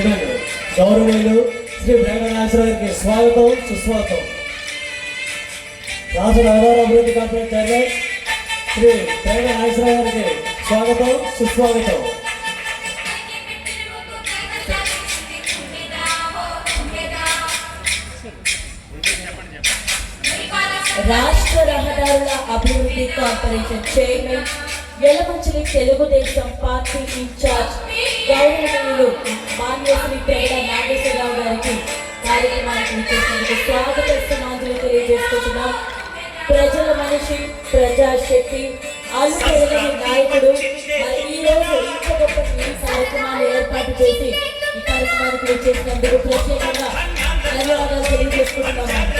Chairman గౌరవనీయులు శ్రీ ప్రేమనాశ్వర గారికి స్వాగతం సుస్వాగతం. రాష్ట్ర రహదారి అభివృద్ధి కార్పొరేట్ చైర్మన్ శ్రీ ప్రేమనాశ్వర గారికి స్వాగతం సుస్వాగతం. రాష్ట్ర రహదారుల అభివృద్ధి corporation chairman Yalamanchili Telugu Desam party incharge గౌరవనీయులు మాన్యశ్రీ పేడ నాగేశ్వరరావు గారికి కార్యక్రమానికి చేసినందుకు స్వాగతిస్తున్నాను తెలియజేసుకుంటున్నాం. ప్రజల మనిషి, ప్రజాశక్తి, అలుపెరగని నాయకుడు. మరి ఈ రోజు ఇంత గొప్ప ఈ కార్యక్రమాన్ని ఏర్పాటు చేసి ఈ కార్యక్రమానికి చేసినందుకు ప్రత్యేకంగా ధన్యవాదాలు తెలియజేసుకుంటున్నాము.